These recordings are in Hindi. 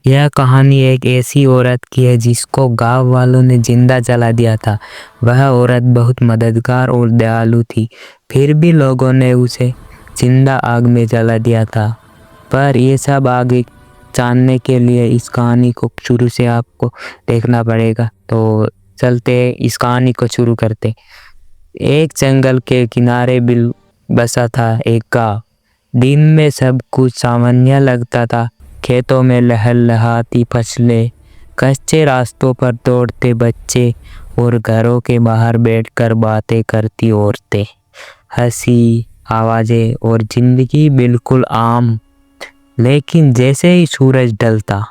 यह कहानी एक ऐसी औरत की है जिसको गांव वालों ने जिंदा जला दिया था। वह औरत बहुत मददगार और दयालु थी, फिर भी लोगों ने उसे जिंदा आग में जला दिया था। पर ये सब आगे जानने के लिए इस कहानी को शुरू से आपको देखना पड़ेगा। तो चलते इस कहानी को शुरू करते। एक जंगल के किनारे बिल बसा था एक गांव। दिन में सब कुछ सामान्य लगता था। खेतों में लहलहाती फसलें, कच्चे रास्तों पर दौड़ते बच्चे और घरों के बाहर बैठकर बातें करती औरतें। हंसी, आवाजें और जिंदगी बिल्कुल आम। लेकिन जैसे ही सूरज ढलता,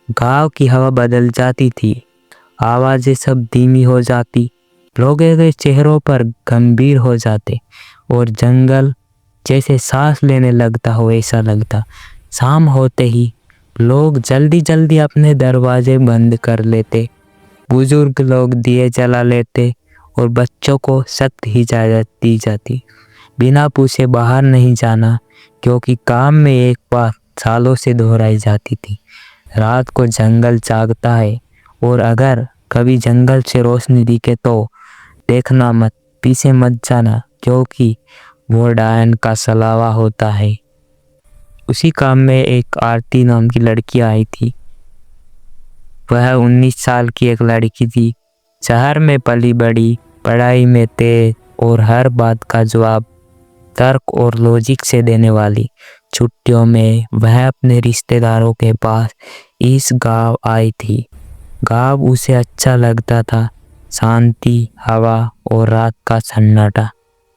गांव की हवा बदल जाती थी। आवाजें सब धीमी हो जाती, लोगों के चेहरों पर गंभीर हो जाते और जंगल जैसे सांस लेने लगता हो ऐसा लगता। शाम होते ही लोग जल्दी जल्दी अपने दरवाजे बंद कर लेते। बुजुर्ग लोग दिए जला लेते और बच्चों को सख्त इजाजत दी जाती, बिना पूछे बाहर नहीं जाना, क्योंकि काम में एक बात सालों से दोहराई जाती थी। रात को जंगल जागता है और अगर कभी जंगल से रोशनी दिखे तो देखना मत, पीछे मत जाना, क्योंकि वो डायन का सलावा होता है। उसी काम में एक आरती नाम की लड़की आई थी। वह 19 साल की एक लड़की थी, शहर में पली बड़ी, पढ़ाई में तेज और हर बात का जवाब तर्क और लॉजिक से देने वाली। छुट्टियों में वह अपने रिश्तेदारों के पास इस गांव आई थी। गांव उसे अच्छा लगता था, शांति, हवा और रात का सन्नाटा।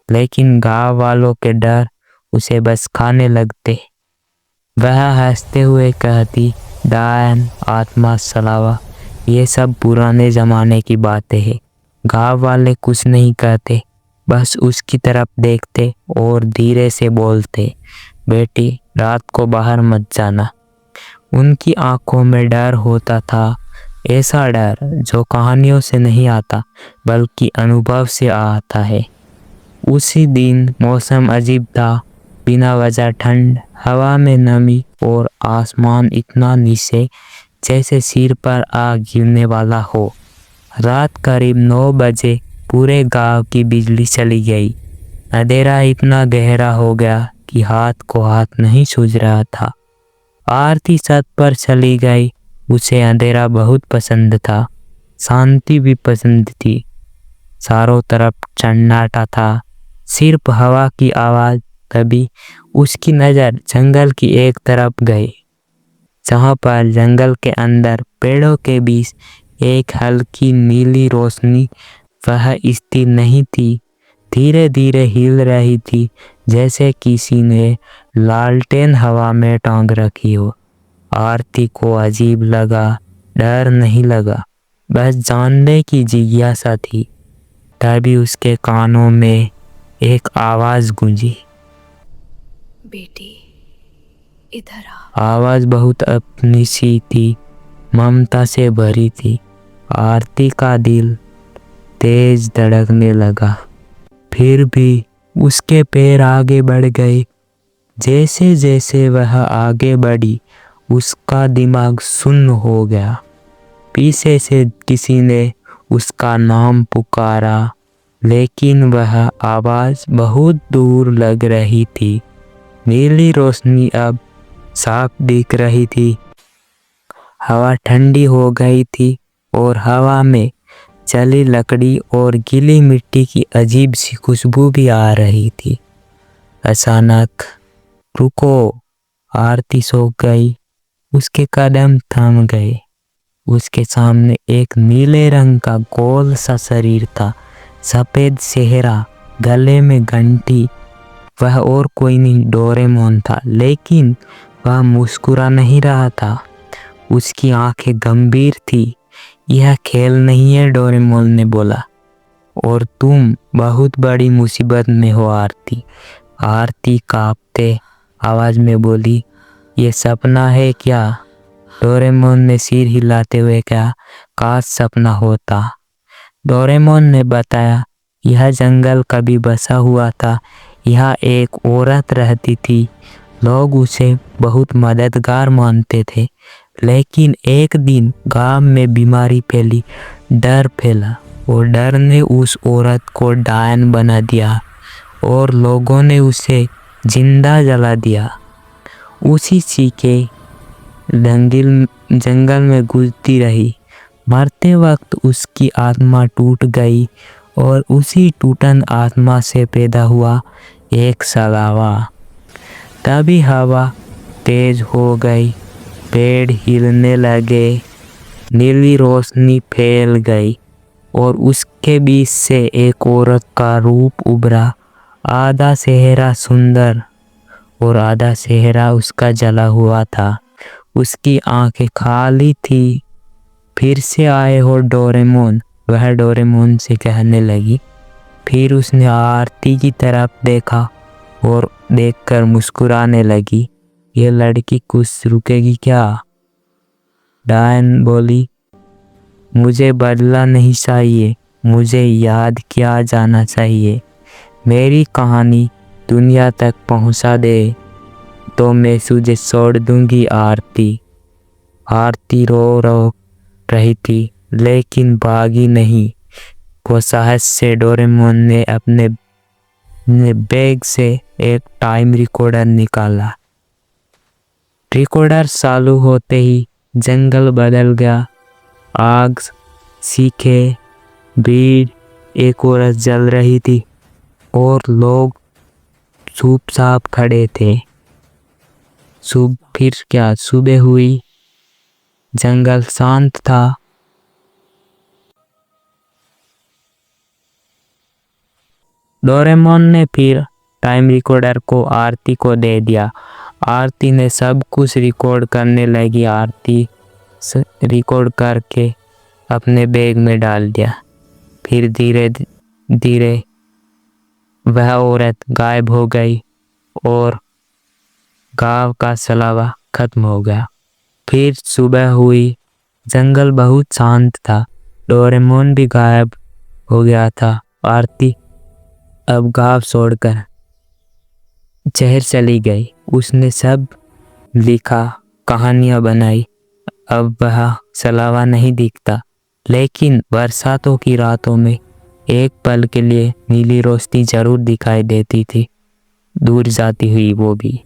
लेकिन गांव वालों के डर उसे बस खाने लगते। वह हंसते हुए कहती, डायन, आत्मा, सलावा, ये सब पुराने जमाने की बातें हैं। गांव वाले कुछ नहीं कहते, बस उसकी तरफ देखते और धीरे से बोलते, बेटी, रात को बाहर मत जाना। उनकी आंखों में डर होता था, ऐसा डर जो कहानियों से नहीं आता बल्कि अनुभव से आता है। उसी दिन मौसम अजीब था, बिना वजह ठंड, हवा में नमी और आसमान इतना नीचे जैसे सिर पर आग गिरने वाला हो। रात करीब 9 बजे पूरे गांव की बिजली चली गई। अंधेरा इतना गहरा हो गया कि हाथ को हाथ नहीं सूझ रहा था। आरती छत पर चली गई। उसे अंधेरा बहुत पसंद था, शांति भी पसंद थी। चारों तरफ सन्नाटा था, सिर्फ हवा की आवाज। तभी उसकी नजर जंगल की एक तरफ गई, जहां पर जंगल के अंदर पेड़ों के बीच एक हल्की नीली रोशनी, वह स्थिर नहीं थी, धीरे धीरे हिल रही थी, जैसे किसी ने लालटेन हवा में टांग रखी हो। आरती को अजीब लगा, डर नहीं लगा, बस जानने की जिज्ञासा थी। तभी उसके कानों में एक आवाज गूंजी, बेटी, इधर आ। आवाज बहुत अपनी सी थी, ममता से भरी थी। आरती का दिल तेज धड़कने लगा, फिर भी उसके पैर आगे बढ़ गए। जैसे जैसे वह आगे बढ़ी, उसका दिमाग सुन्न हो गया। पीछे से किसी ने उसका नाम पुकारा, लेकिन वह आवाज बहुत दूर लग रही थी। नीली रोशनी अब साफ दिख रही थी। हवा ठंडी हो गई थी और हवा में जली लकड़ी और गीली मिट्टी की अजीब सी खुशबू भी आ रही थी। अचानक, रुको! आरती सो गई। उसके कदम थम गए। उसके सामने एक नीले रंग का गोल सा शरीर था, सफेद चेहरा, गले में घंटी। वह और कोई नहीं, डोरेमोन था, लेकिन वह मुस्कुरा नहीं रहा था। उसकी आंखें गंभीर थी। यह खेल नहीं है, डोरेमोन ने बोला, और तुम बहुत बड़ी मुसीबत में हो आरती। आरती कांपते आवाज में बोली, ये सपना है क्या? डोरेमोन ने सिर हिलाते हुए कहा, काश सपना होता। डोरेमोन ने बताया, यह जंगल कभी बसा हुआ था। यहाँ एक औरत रहती थी, लोग उसे बहुत मददगार मानते थे। लेकिन एक दिन गांव में बीमारी फैली, डर फैला और डर ने उस औरत को डायन बना दिया और लोगों ने उसे जिंदा जला दिया। उसी चीखे जंगल में गुजरती रही। मरते वक्त उसकी आत्मा टूट गई और उसी टूटन आत्मा से पैदा हुआ एक सलावा। तभी हवा तेज हो गई, पेड़ हिलने लगे, नीली रोशनी फैल गई और उसके बीच से एक औरत का रूप उभरा। आधा चेहरा सुंदर और आधा चेहरा उसका जला हुआ था। उसकी आंखें खाली थी। फिर से आए हो डोरेमोन, वह डोरेमोन से कहने लगी। फिर उसने आरती की तरफ देखा और देखकर मुस्कुराने लगी। ये लड़की कुछ रुकेगी क्या? डायन बोली, मुझे बदला नहीं चाहिए, मुझे याद किया जाना चाहिए। मेरी कहानी दुनिया तक पहुंचा दे तो मैं तुझे छोड़ दूंगी। आरती रो रही थी लेकिन भागी नहीं। वो साहस से डोरेमोन ने अपने बैग से एक टाइम रिकॉर्डर निकाला। रिकॉर्डर चालू होते ही जंगल बदल गया। आग, चीखे, भीड़, एक औरत जल रही थी और लोग चुपचाप खड़े थे। फिर क्या, सुबह हुई, जंगल शांत था। डोरेमोन ने फिर टाइम रिकॉर्डर को आरती को दे दिया। आरती ने सब कुछ रिकॉर्ड करने लगी। आरती रिकॉर्ड करके अपने बैग में डाल दिया। फिर धीरे धीरे वह औरत गायब हो गई और गांव का सलावा खत्म हो गया। फिर सुबह हुई, जंगल बहुत शांत था। डोरेमोन भी गायब हो गया था। आरती अब गांव छोड़कर शहर चली गई। उसने सब लिखा, कहानियां बनाई। अब वह सलावा नहीं दिखता, लेकिन बरसातों की रातों में एक पल के लिए नीली रोशनी जरूर दिखाई देती थी, दूर जाती हुई वो भी।